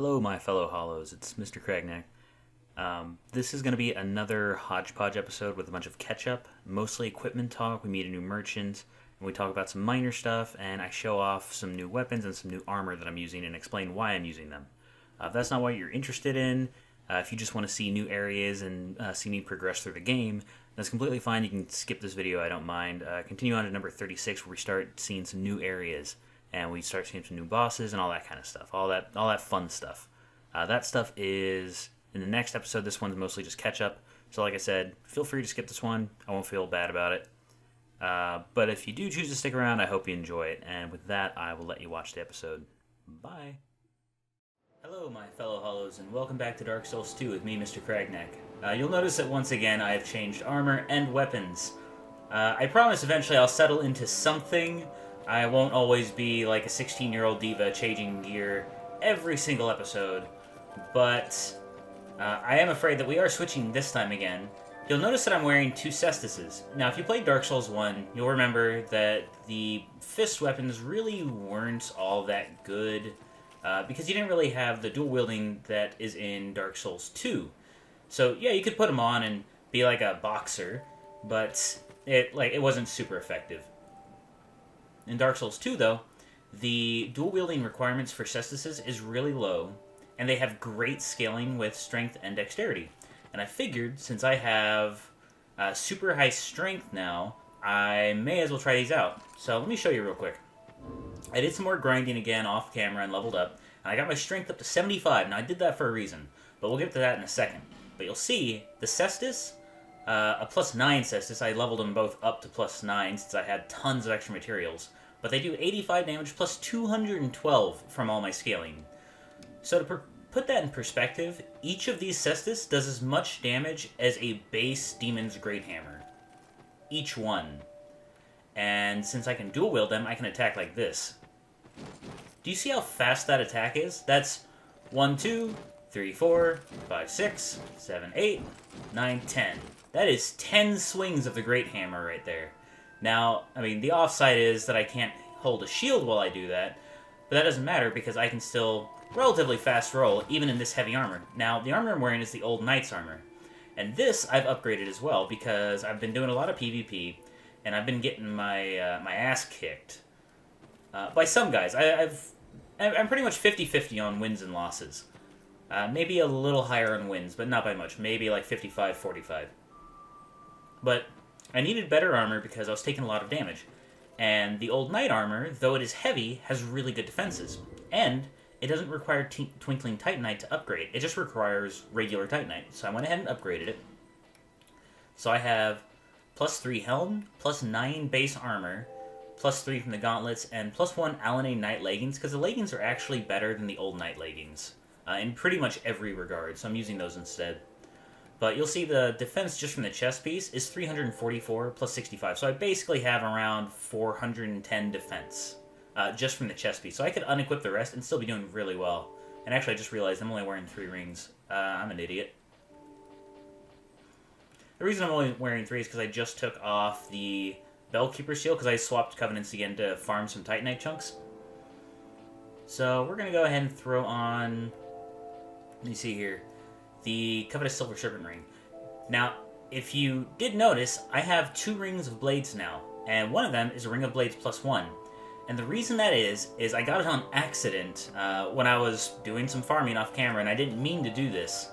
Hello, my fellow Hollows. It's Mr. Cragnack. This is going to be another hodgepodge episode with a bunch of catch-up, mostly equipment talk. We meet a new merchant, and we talk about some minor stuff, and I show off some new weapons and some new armor that I'm using and explain why I'm using them. If that's not what you're interested in, if you just want to see new areas and see me progress through the game, that's completely fine. You can skip this video, I don't mind. Continue on to number 36, where we start seeing some new areas. And we start seeing some new bosses and all that kind of stuff, all that fun stuff. That stuff is in the next episode. This one's mostly just catch up. So, like I said, feel free to skip this one. I won't feel bad about it. But if you do choose to stick around, I hope you enjoy it. And with that, I will let you watch the episode. Bye. Hello, my fellow Hollows, and welcome back to Dark Souls 2 with me, Mr. Cragnack. You'll notice that once again I have changed armor and weapons. I promise eventually I'll settle into something. I won't always be like a 16-year-old diva changing gear every single episode, but I am afraid that we are switching this time again. You'll notice that I'm wearing two cestises. Now, if you played Dark Souls 1, you'll remember that the fist weapons really weren't all that good, because you didn't really have the dual wielding that is in Dark Souls 2. So, yeah, you could put them on and be like a boxer, but it wasn't super effective. In Dark Souls 2, though, the dual-wielding requirements for cestises is really low, and they have great scaling with strength and dexterity. And I figured, since I have super high strength now, I may as well try these out. So let me show you real quick. I did some more grinding again off camera and leveled up, and I got my strength up to 75. Now, I did that for a reason, but we'll get to that in a second. But you'll see, the cestus, a +9 cestus, I leveled them both up to +9 since I had tons of extra materials. But they do 85 damage plus 212 from all my scaling. So to put that in perspective, each of these cestus does as much damage as a base Demon's Great Hammer. Each one. And since I can dual wield them, I can attack like this. Do you see how fast that attack is? That's 1, 2, 3, 4, 5, 6, 7, 8, 9, 10. That is 10 swings of the Great Hammer right there. Now, I mean, the offside is that I can't hold a shield while I do that, but that doesn't matter because I can still relatively fast roll, even in this heavy armor. Now, the armor I'm wearing is the old Knight's armor, and this I've upgraded as well because I've been doing a lot of PvP, and I've been getting my my ass kicked by some guys. I'm pretty much 50-50 on wins and losses. Maybe a little higher on wins, but not by much. Maybe like 55-45. But I needed better armor because I was taking a lot of damage. And the old Knight armor, though it is heavy, has really good defenses. And it doesn't require Twinkling Titanite to upgrade. It just requires regular Titanite. So I went ahead and upgraded it. So I have +3 helm, +9 base armor, +3 from the gauntlets, and +1 Alanine Knight leggings, because the leggings are actually better than the old Knight leggings. In pretty much every regard, so I'm using those instead. But you'll see the defense just from the chest piece is 344 plus 65. So I basically have around 410 defense just from the chest piece. So I could unequip the rest and still be doing really well. And actually, I just realized I'm only wearing 3 rings. I'm an idiot. The reason I'm only wearing 3 is because I just took off the Bellkeeper seal because I swapped Covenants again to farm some Titanite chunks. So we're going to go ahead and throw on... Let me see here. The Covetous Silver Serpent Ring. Now, if you did notice, I have 2 Rings of Blades now, and one of them is a Ring of Blades +1. And the reason that is I got it on accident when I was doing some farming off camera, and I didn't mean to do this.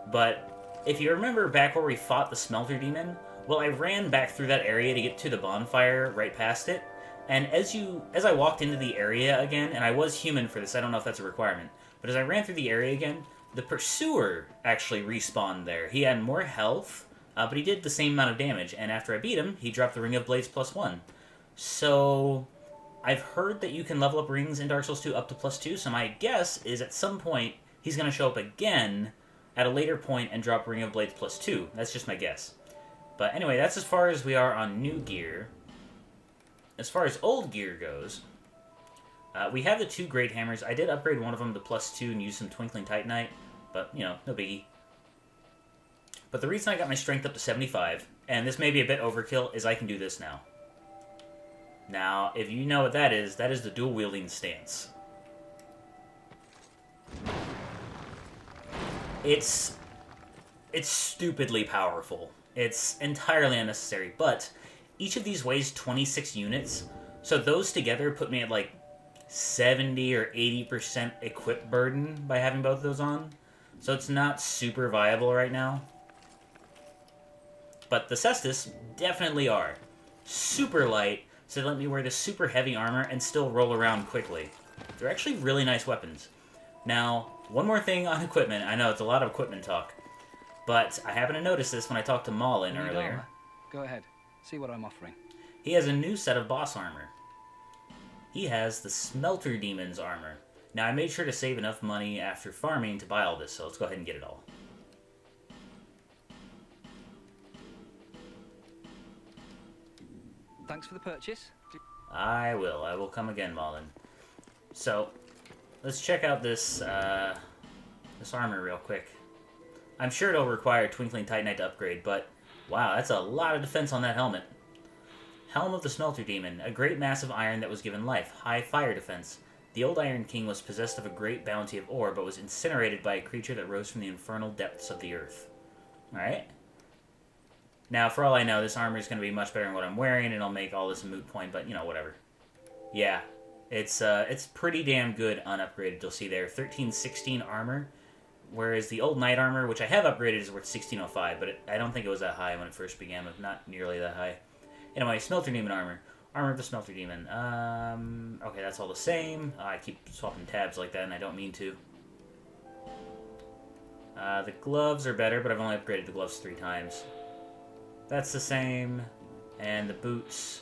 But if you remember back where we fought the Smelter Demon, well, I ran back through that area to get to the bonfire right past it, and as I walked into the area again, and I was human for this, I don't know if that's a requirement, but as I ran through the area again, the Pursuer actually respawned there. He had more health, but he did the same amount of damage, and after I beat him, he dropped the Ring of Blades +1. So, I've heard that you can level up rings in Dark Souls 2 up to +2, so my guess is at some point, he's going to show up again at a later point and drop Ring of Blades +2. That's just my guess. But anyway, that's as far as we are on new gear. As far as old gear goes, we have the 2 Great Hammers. I did upgrade one of them to +2 and use some Twinkling Titanite. But, you know, no biggie. But the reason I got my strength up to 75, and this may be a bit overkill, is I can do this now. Now, if you know what that is the dual-wielding stance. It's stupidly powerful. It's entirely unnecessary, but each of these weighs 26 units, so those together put me at like 70 or 80% equip burden by having both of those on. So it's not super viable right now. But the Cestus definitely are. Super light, so they let me wear this super heavy armor and still roll around quickly. They're actually really nice weapons. Now, one more thing on equipment. I know it's a lot of equipment talk, but I happened to notice this when I talked to Maulin earlier. Go ahead. See what I'm offering. He has a new set of boss armor. He has the Smelter Demon's armor. Now, I made sure to save enough money after farming to buy all this, so let's go ahead and get it all. Thanks for the purchase. I will. I will come again, Maulin. So, let's check out this this armor real quick. I'm sure it'll require Twinkling Titanite to upgrade, but wow, that's a lot of defense on that helmet. Helm of the Smelter Demon, a great mass of iron that was given life, high fire defense. The old Iron King was possessed of a great bounty of ore, but was incinerated by a creature that rose from the infernal depths of the earth. Alright? Now, for all I know, this armor is going to be much better than what I'm wearing, and it'll make all this a moot point, but, you know, whatever. Yeah, it's pretty damn good unupgraded, you'll see there. 1316 armor, whereas the old Knight armor, which I have upgraded, is worth 1605, but I don't think it was that high when it first began, but not nearly that high. Anyway, Smelter Demon armor. Armor of the Smelter Demon. Okay, that's all the same. I keep swapping tabs like that, and I don't mean to. The gloves are better, but I've only upgraded the gloves 3 times. That's the same, and the boots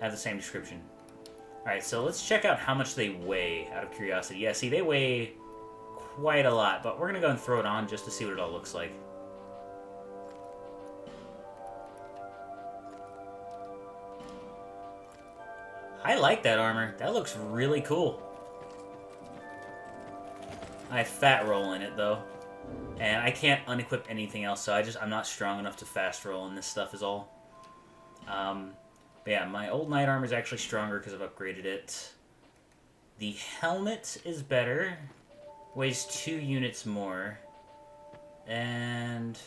have the same description. Alright, so let's check out how much they weigh, out of curiosity. Yeah, see, they weigh quite a lot, but we're going to go and throw it on just to see what it all looks like. I like that armor. That looks really cool. I fat roll in it, though. And I can't unequip anything else, so I'm not strong enough to fast roll in this stuff is all. But yeah, my old Knight armor is actually stronger because I've upgraded it. The helmet is better. Weighs 2 units more. And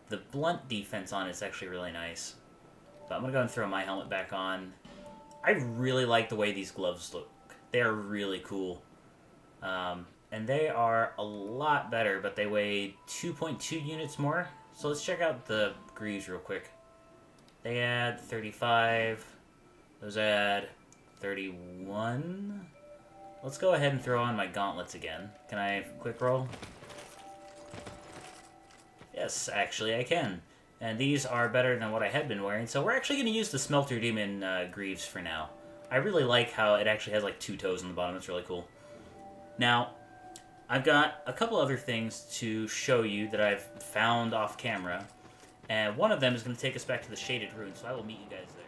the blunt defense on it's actually really nice. But I'm going to go and throw my helmet back on. I really like the way these gloves look. They are really cool. And they are a lot better, but they weigh 2.2 units more. So let's check out the greaves real quick. They add 35. Those add 31. Let's go ahead and throw on my gauntlets again. Can I quick roll? Yes, actually I can. And these are better than what I had been wearing, so we're actually going to use the Smelter Demon greaves for now. I really like how it actually has like 2 toes on the bottom. It's really cool. Now, I've got a couple other things to show you that I've found off camera, and one of them is going to take us back to the Shaded Ruins, so I will meet you guys there.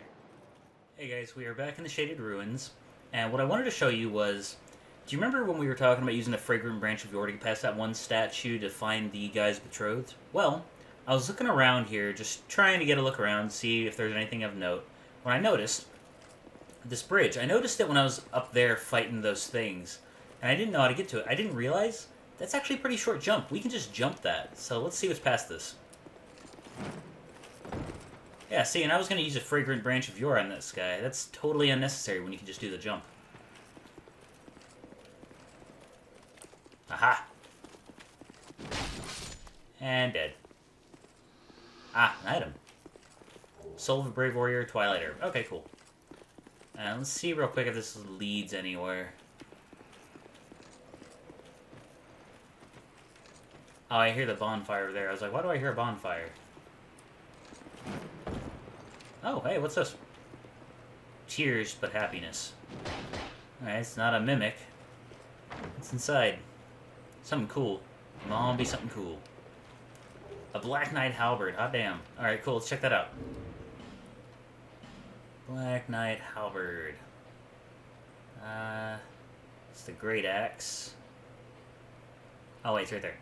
Hey guys, we are back in the Shaded Ruins, and what I wanted to show you was, do you remember when we were talking about using the Fragrant Branch of Yore to get past that one statue to find the guy's betrothed? Well, I was looking around here, just trying to get a look around, see if there's anything of note, when I noticed this bridge. I noticed it when I was up there fighting those things, and I didn't know how to get to it. I didn't realize that's actually a pretty short jump. We can just jump that, so let's see what's past this. Yeah, see, and I was going to use a Fragrant Branch of Yore on this guy. That's totally unnecessary when you can just do the jump. Aha! And dead. Ah, an item. Soul of a Brave Warrior, Twilight Herb. Okay, cool. Let's see real quick if this leads anywhere. Oh, I hear the bonfire over there. I was like, why do I hear a bonfire? Oh, hey, what's this? Tears, but happiness. Alright, it's not a mimic. What's inside? Something cool. Mom, be something cool. A Black Knight halberd. Hot damn. Alright, cool. Let's check that out. Black Knight halberd. It's the Great Axe. Oh, wait, it's right there.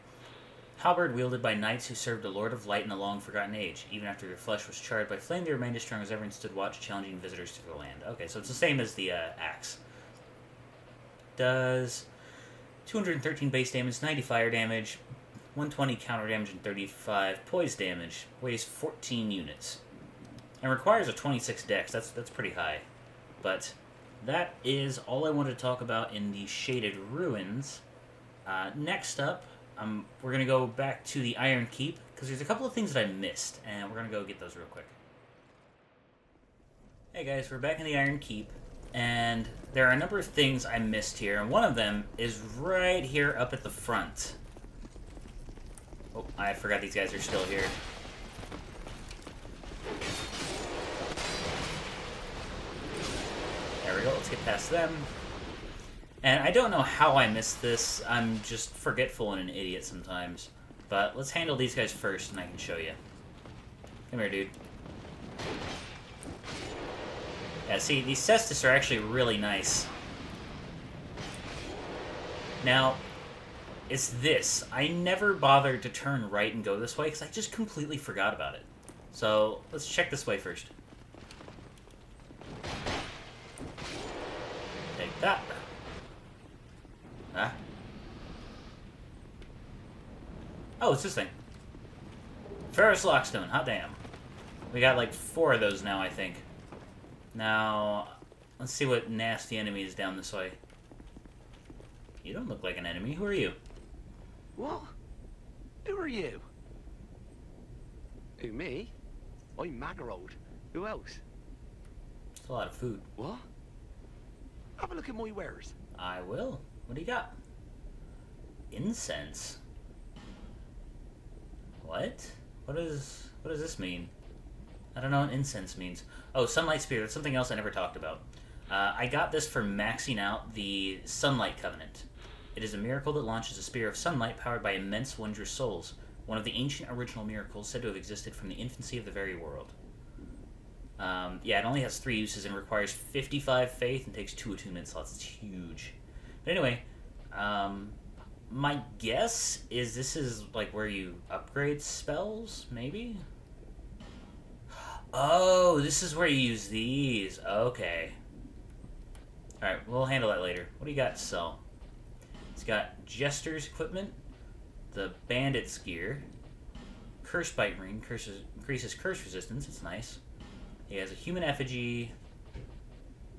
Halberd wielded by knights who served a Lord of Light in a long-forgotten age. Even after their flesh was charred by flame, they remained as strong as ever and stood watch, challenging visitors to their land. Okay, so it's the same as the axe. Does 213 base damage, 90 fire damage, 120 counter damage and 35 poise damage. Weighs 14 units. And requires a 26 dex. That's pretty high. But that is all I wanted to talk about in the Shaded Ruins. Next up, we're going to go back to the Iron Keep, because there's a couple of things that I missed, and we're going to go get those real quick. Hey guys, we're back in the Iron Keep, and there are a number of things I missed here, and one of them is right here up at the front. Oh, I forgot these guys are still here. There we go, let's get past them. And I don't know how I missed this, I'm just forgetful and an idiot sometimes. But let's handle these guys first and I can show you. Come here, dude. Yeah, see, these Cestus are actually really nice. Now, it's this. I never bothered to turn right and go this way because I just completely forgot about it. So, let's check this way first. Take that. Huh? Oh, it's this thing. Ferrous Lockstone, hot damn. We got like 4 of those now, I think. Now, let's see what nasty enemy is down this way. You don't look like an enemy. Who are you? What? Who are you? Who, me? I'm Macleod. Who else? It's a lot of food. What? Have a look at my wares. I will. What do you got? Incense? What? What does this mean? I don't know what incense means. Oh, Sunlight Spear. That's something else I never talked about. I got this for maxing out the Sunlight Covenant. It is a miracle that launches a spear of sunlight powered by immense wondrous souls, one of the ancient original miracles said to have existed from the infancy of the very world. Yeah, it only has 3 uses and requires 55 faith and takes 2 attunement slots. It's huge. But anyway, my guess is this is like where you upgrade spells, maybe? Oh, this is where you use these. Okay. Alright, we'll handle that later. What do you got to sell? It's got Jester's equipment, the Bandit's gear, Curse Bite Ring, increases curse resistance, it's nice. He has a human effigy,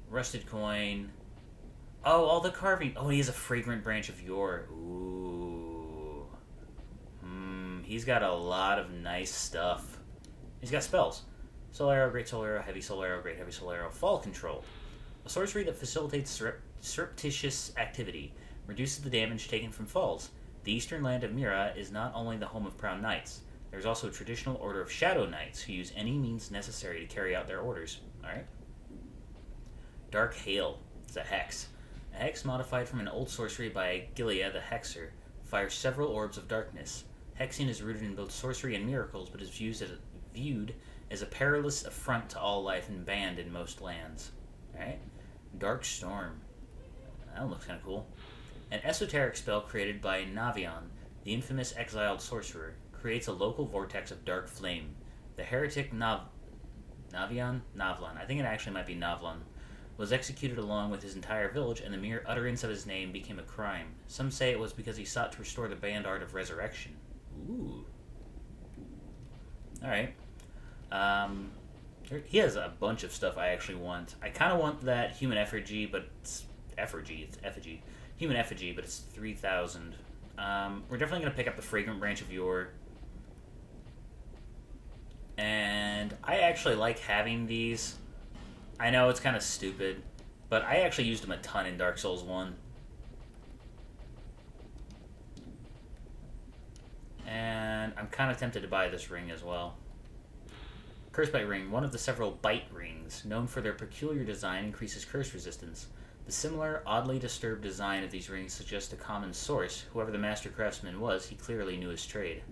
rusted coin. Oh, all the carving. Oh, he has a fragrant branch of yore. Ooh. He's got a lot of nice stuff. He's got spells. Soul Arrow, Great Soul Arrow, Heavy Soul Arrow, Great Heavy Soul Arrow, Fall Control. A sorcery that facilitates surreptitious activity, reduces the damage taken from falls. The eastern land of Mira is not only the home of proud knights. There is also a traditional order of Shadow Knights who use any means necessary to carry out their orders. Alright. Dark Hail. It's a hex. A hex modified from an old sorcery by Gilead the Hexer fires several orbs of darkness. Hexing is rooted in both sorcery and miracles, but is viewed as a perilous affront to all life and banned in most lands. Alright. Dark Storm. That looks kind of cool. An esoteric spell created by Navion, the infamous exiled sorcerer, creates a local vortex of dark flame. The heretic Navlan, I think it actually might be Navlan, was executed along with his entire village, and the mere utterance of his name became a crime. Some say it was because he sought to restore the banned art of resurrection. Ooh. Alright. He has a bunch of stuff I actually want. I kind of want that human effigy, but it's effigy. Human effigy, but it's 3,000. We're definitely going to pick up the fragrant branch of yore. And I actually like having these. I know it's kind of stupid, but I actually used them a ton in Dark Souls 1. And I'm kind of tempted to buy this ring as well. Curse Bite Ring, one of the several bite rings, known for their peculiar design, increases curse resistance. The similar, oddly disturbed design of these rings suggests a common source. Whoever the master craftsman was, he clearly knew his trade.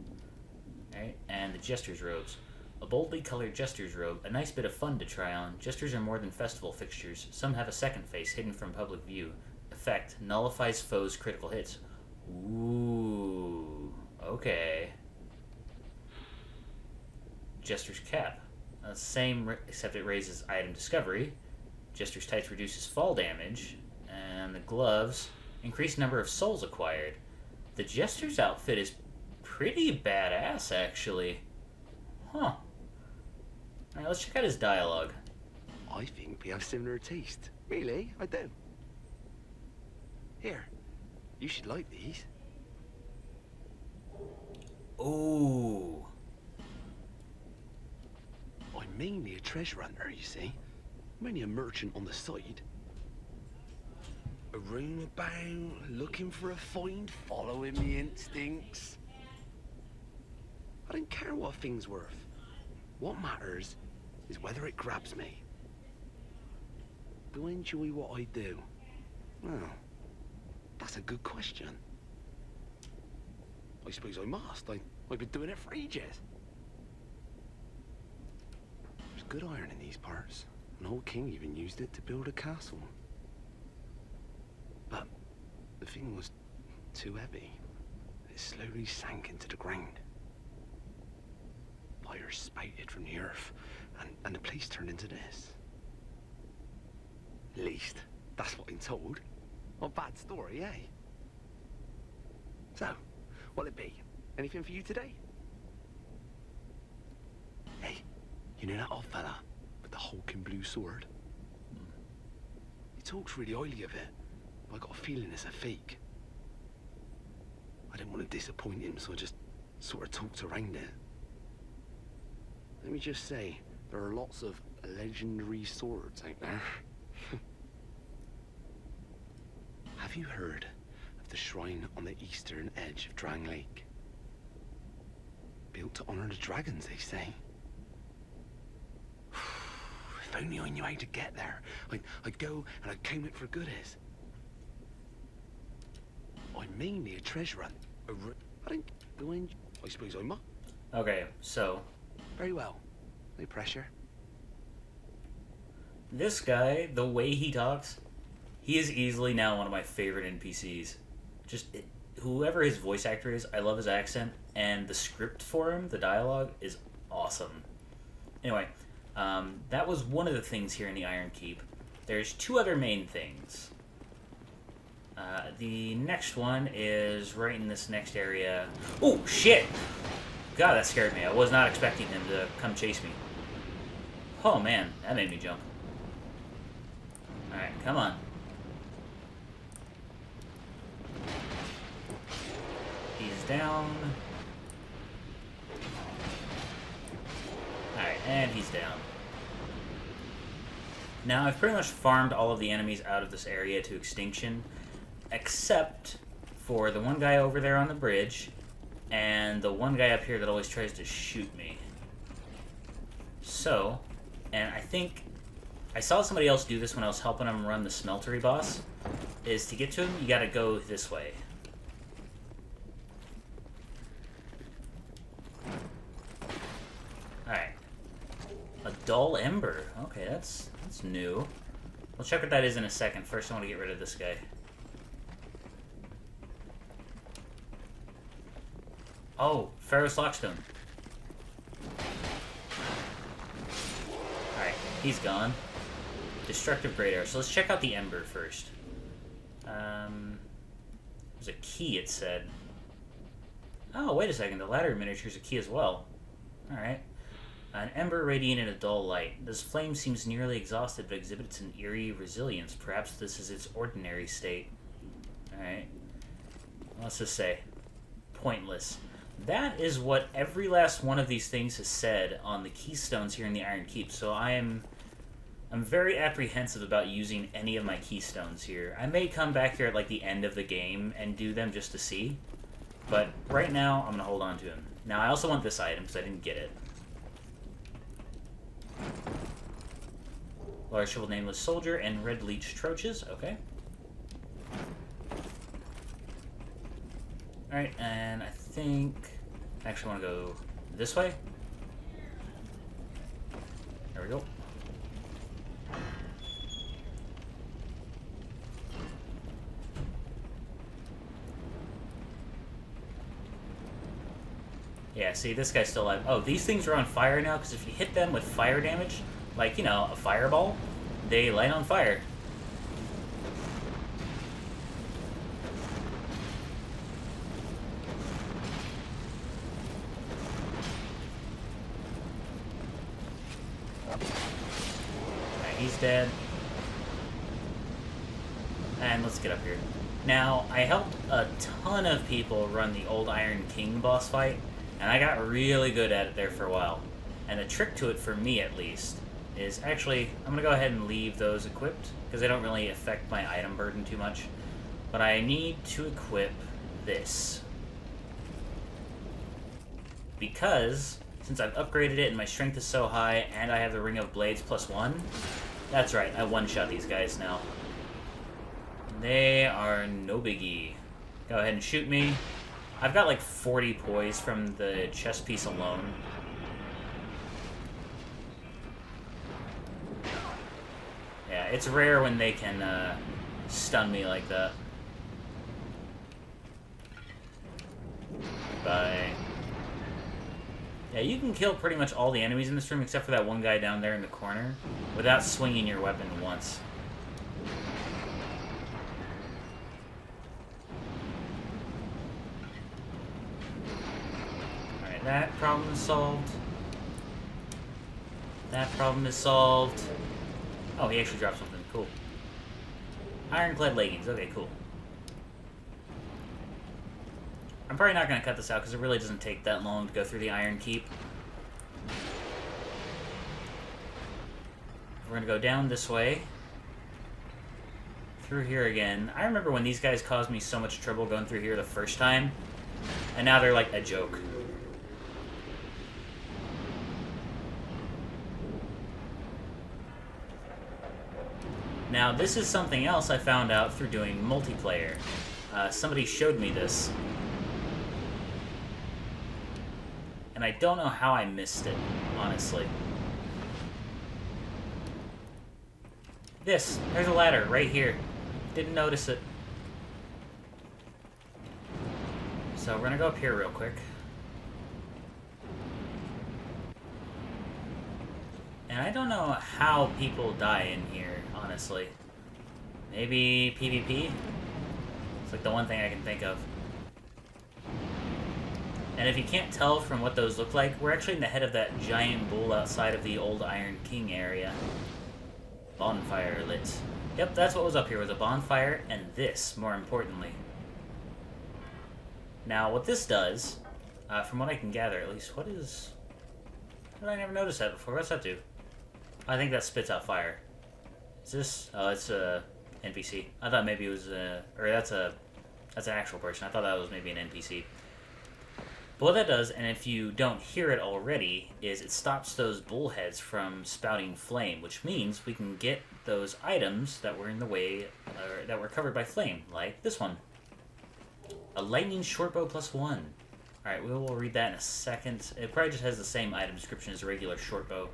Alright, and the Jester's Robes. A boldly colored Jester's Robe, a nice bit of fun to try on. Jesters are more than festival fixtures. Some have a second face, hidden from public view. Effect, nullifies foes' critical hits. Ooh, okay. Jester's Cap. Same, except it raises item discovery. Jester's Tights reduces fall damage. And the gloves, increased number of souls acquired. The Jester's outfit is pretty badass, actually. Huh. Alright, let's check out his dialogue. I think we have similar taste. Really, I do. Here, you should like these. Ooh. I'm mainly a treasure hunter, you see. I'm only a merchant on the side. A room about, looking for a find, following me instincts. I don't care what a thing's worth. What matters is whether it grabs me. Do I enjoy what I do? Well, that's a good question. I suppose I must. I've been doing it for ages. There's good iron in these parts. An old king even used it to build a castle. But the thing was too heavy. It slowly sank into the ground. Fire spouted from the earth, and the place turned into this. At least, that's what I'm told. Not a bad story, eh? So, what'll it be? Anything for you today? Hey, you know that old fella with the hulking blue sword? He talks really highly of it, but I got a feeling it's a fake. I didn't want to disappoint him, so I just sort of talked around it. Let me just say, there are lots of legendary swords out there. Have you heard of the shrine on the eastern edge of Drang Lake? Built to honor the dragons, they say. If only I knew how to get there. I'd go and I'd comb it for goodies. I'm mainly a treasure hunt. I don't go in. I suppose I must. Okay, so Very well. No pressure. this guy, the way he talks, he is easily now one of my favorite NPCs. Whoever his voice actor is, I love his accent, and the script for him, the dialogue, is awesome. Anyway, that was one of the things here in the Iron Keep. There's two other main things. The next one is right in this next area. Oh, shit! God, that scared me. I was not expecting him to come chase me. Oh, man. That made me jump. Alright, come on. He's down. Alright, and he's down. Now, I've pretty much farmed all of the enemies out of this area to extinction, except for the one guy over there on the bridge, and the one guy up here that always tries to shoot me. So, and I think I saw somebody else do this when I was helping him run the smeltery boss, is to get to him, you gotta go this way. Alright. A dull ember. Okay, that's new. We'll check what that is in a second. First, I want to get rid of this guy. Oh, Pharaoh's Lockstone. Alright, he's gone. Destructive Great Arrow. So let's check out the Ember first. There's a key, it said. Oh, wait a second. The ladder miniature's a key as well. Alright. An ember radiant in a dull light. This flame seems nearly exhausted, but exhibits an eerie resilience. Perhaps this is its ordinary state. Alright. What's this say? Pointless. That is what every last one of these things has said on the keystones here in the Iron Keep, so I'm very apprehensive about using any of my keystones here. I may come back here at like the end of the game and do them just to see, but right now I'm going to hold on to them. Now I also want this item because I didn't get it. Large Shovel Nameless Soldier and Red Leech Troches, okay. Alright, and I think I actually want to go this way. There we go. Yeah, see, this guy's still alive. Oh, these things are on fire now, because if you hit them with fire damage, like, you know, a fireball, they light on fire. he's dead. And let's get up here. Now, I helped a ton of people run the old Iron King boss fight, and I got really good at it there for a while. And the trick to it, for me at least, is actually, I'm going to go ahead and leave those equipped, because they don't really affect my item burden too much. But I need to equip this. Because, since I've upgraded it and my strength is so high, and I have the Ring of Blades +1, that's right, I one-shot these guys now. They are no biggie. Go ahead and shoot me. I've got like 40 poise from the chest piece alone. Yeah, it's rare when they can stun me like that. Bye. Yeah, you can kill pretty much all the enemies in this room except for that one guy down there in the corner without swinging your weapon once. Alright, that problem is solved. That problem is solved. Oh, he actually dropped something. Cool. Ironclad leggings. Okay, cool. I'm probably not going to cut this out because it really doesn't take that long to go through the Iron Keep. We're going to go down this way. Through here again. I remember when these guys caused me so much trouble going through here the first time. And now they're like a joke. Now, this is something else I found out through doing multiplayer. Somebody showed me this. And I don't know how I missed it, honestly. There's a ladder right here. Didn't notice it. So we're gonna go up here real quick. And I don't know how people die in here, honestly. Maybe PvP? It's like the one thing I can think of. And if you can't tell from what those look like, we're actually in the head of that giant bull outside of the old Iron King area. Bonfire lit. Yep, that's what was up here, was a bonfire, and this, more importantly. Now, what this does, from what I can gather at least, what is... How did I never notice that before? What's that do? I think that spits out fire. Is this... Oh, it's a NPC. I thought maybe it was a... Or that's an actual person. I thought that was maybe an NPC. But what that does, and if you don't hear it already, is it stops those bullheads from spouting flame, which means we can get those items that were in the way, or that were covered by flame, like this one. A lightning shortbow +1. Alright, we will read that in a second. It probably just has the same item description as a regular shortbow.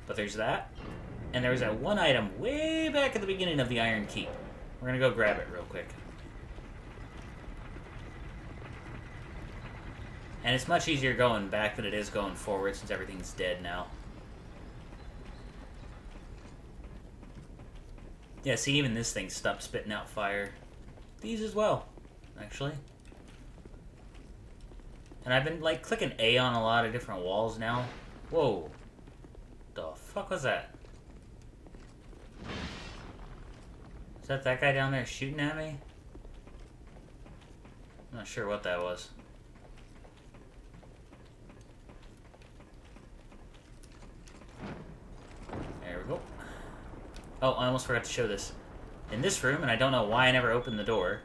But there's that. And there's that one item way back at the beginning of the Iron Keep. We're gonna go grab it real quick. And it's much easier going back than it is going forward since everything's dead now. Yeah, see, even this thing stopped spitting out fire. These as well, actually. And I've been, like, clicking A on a lot of different walls now. Whoa. The fuck was that? Is that guy down there shooting at me? I'm not sure what that was. There we go. Oh, I almost forgot to show this. In this room, and I don't know why I never opened the door,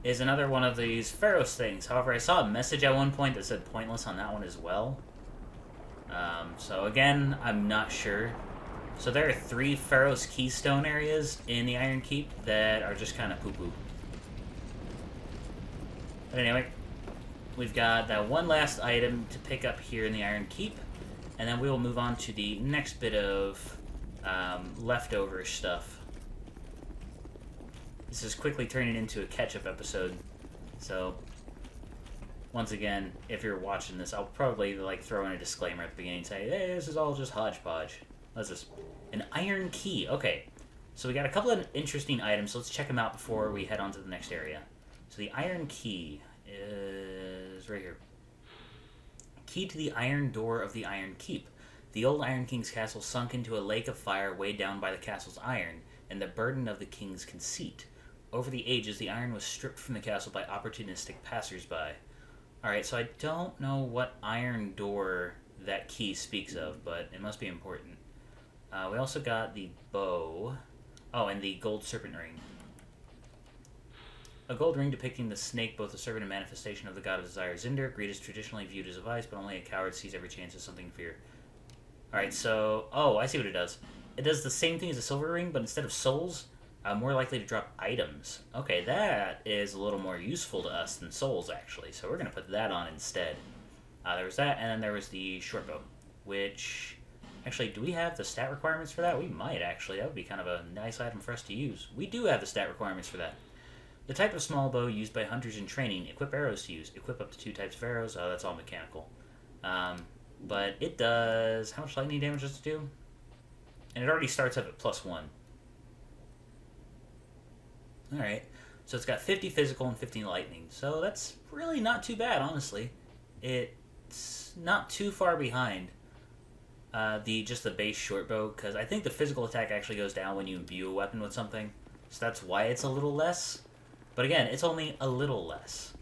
is another one of these Pharaoh's things. However, I saw a message at one point that said pointless on that one as well. So again, I'm not sure. So there are 3 Pharaoh's Keystone areas in the Iron Keep that are just kind of poo-poo. But anyway, we've got that one last item to pick up here in the Iron Keep, and then we will move on to the next bit of leftover stuff. This is quickly turning into a catch-up episode, so once again, if you're watching this, I'll probably like throw in a disclaimer at the beginning and say, hey, this is all just hodgepodge. What's this? An iron key. Okay, so we got a couple of interesting items, so let's check them out before we head on to the next area. So the iron key is right here. Key to the iron door of the Iron Keep. The old Iron King's castle sunk into a lake of fire weighed down by the castle's iron and the burden of the king's conceit. Over the ages, the iron was stripped from the castle by opportunistic passers-by. Alright, so I don't know what iron door that key speaks of, but it must be important. We also got the bow. Oh, and the gold serpent ring. A gold ring depicting the snake, both a servant and manifestation of the god of desire. Zinder, greed is traditionally viewed as a vice, but only a coward sees every chance as something to fear. Alright, so... Oh, I see what it does. It does the same thing as a silver ring, but instead of souls, more likely to drop items. Okay, that is a little more useful to us than souls, actually. So we're going to put that on instead. There was that, and then there was the short bow, which... Actually, do we have the stat requirements for that? We might, actually. That would be kind of a nice item for us to use. We do have the stat requirements for that. The type of small bow used by hunters in training. Equip arrows to use. Equip up to 2 types of arrows. Oh, that's all mechanical. But it does... How much lightning damage does it do? And it already starts up at +1. Alright. So it's got 50 physical and 15 lightning. So that's really not too bad, honestly. It's not too far behind just the base short bow, because I think the physical attack actually goes down when you imbue a weapon with something. So that's why it's a little less. But again, it's only a little less.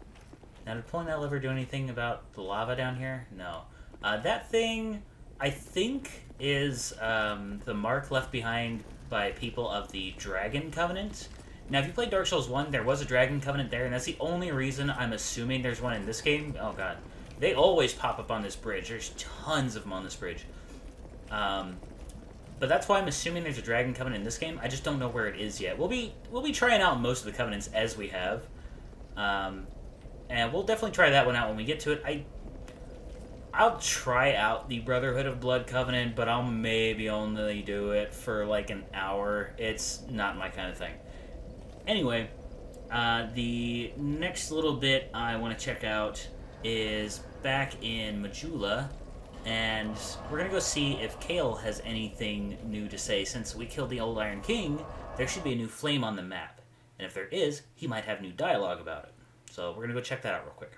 Now, did pulling that lever do anything about the lava down here? No. That thing, I think, is the mark left behind by people of the Dragon Covenant. Now, if you played Dark Souls 1, there was a Dragon Covenant there, and that's the only reason I'm assuming there's one in this game. Oh, God. They always pop up on this bridge. There's tons of them on this bridge. But that's why I'm assuming there's a Dragon Covenant in this game. I just don't know where it is yet. We'll be trying out most of the Covenants as we have. And we'll definitely try that one out when we get to it. I'll try out the Brotherhood of Blood Covenant, but I'll maybe only do it for like an hour. It's not my kind of thing. Anyway, the next little bit I want to check out is back in Majula, and we're going to go see if Kale has anything new to say. Since we killed the old Iron King, there should be a new flame on the map. And if there is, he might have new dialogue about it. So we're going to go check that out real quick.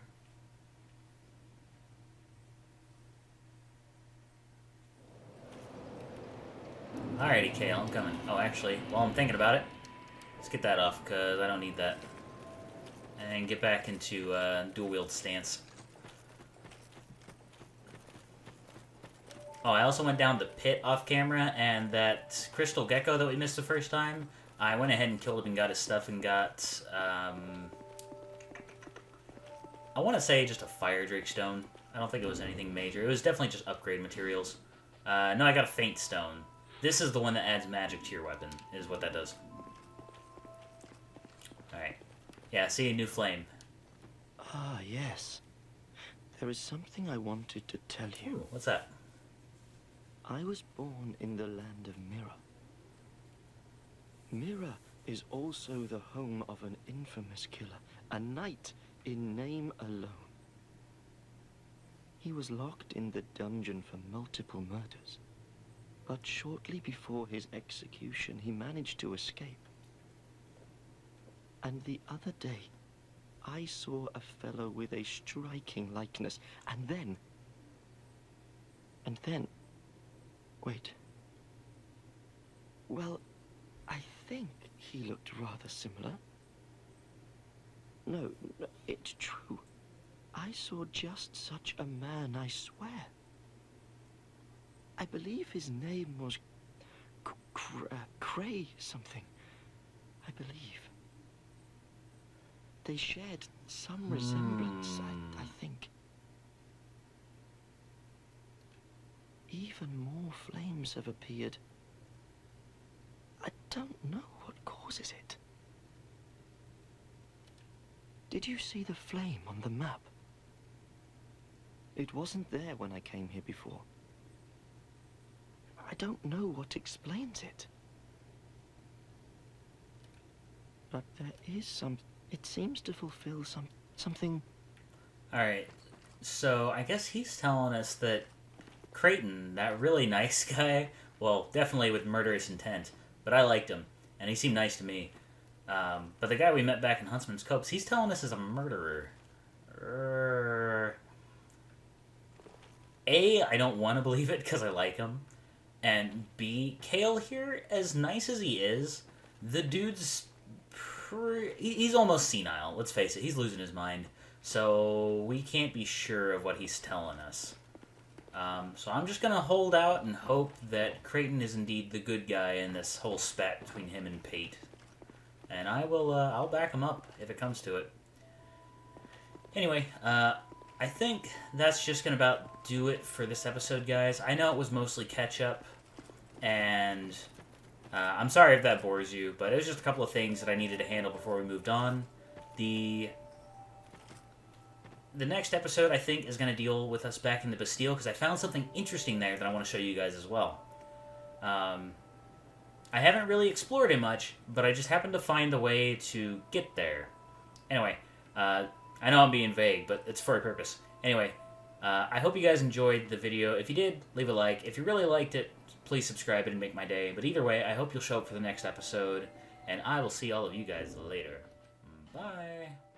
Alrighty, Kale, I'm coming. Oh, actually, while I'm thinking about it, let's get that off, because I don't need that. And get back into dual-wield stance. Oh, I also went down the pit off camera, and that crystal gecko that we missed the first time, I went ahead and killed him and got his stuff and got, I want to say just a fire drake stone. I don't think it was anything major. It was definitely just upgrade materials. No, I got a faint stone. This is the one that adds magic to your weapon, is what that does. Alright. Yeah, see a new flame. Ah, yes. There is something I wanted to tell you. Ooh, what's that? I was born in the land of Mirror. Mirror is also the home of an infamous killer, a knight in name alone. He was locked in the dungeon for multiple murders, but shortly before his execution, he managed to escape. And the other day, I saw a fellow with a striking likeness, and then... Wait. Well, I think he looked rather similar. No, it's true. I saw just such a man, I swear. I believe his name was Cray something. I believe. They shared some resemblance, I think. Even more flames have appeared. I don't know what causes it. Did you see the flame on the map? It wasn't there when I came here before. I don't know what explains it. But there is some... It seems to fulfill something... Alright, so I guess he's telling us that Creighton, that really nice guy, well, definitely with murderous intent, but I liked him, and he seemed nice to me. But the guy we met back in Huntsman's Copse, he's telling us is a murderer. A, I don't want to believe it because I like him. And B, Kale here, as nice as he is, the dude's... he's almost senile, let's face it. He's losing his mind. So we can't be sure of what he's telling us. So I'm just going to hold out and hope that Creighton is indeed the good guy in this whole spat between him and Pate. And I'll back him up if it comes to it. Anyway, I think that's just going to about do it for this episode, guys. I know it was mostly catch-up, and I'm sorry if that bores you, but it was just a couple of things that I needed to handle before we moved on. The next episode, I think, is going to deal with us back in the Bastille, because I found something interesting there that I want to show you guys as well. I haven't really explored it much, but I just happened to find the way to get there. Anyway, I know I'm being vague, but it's for a purpose. Anyway, I hope you guys enjoyed the video. If you did, leave a like. If you really liked it, please subscribe and make my day. But either way, I hope you'll show up for the next episode, and I will see all of you guys later. Bye!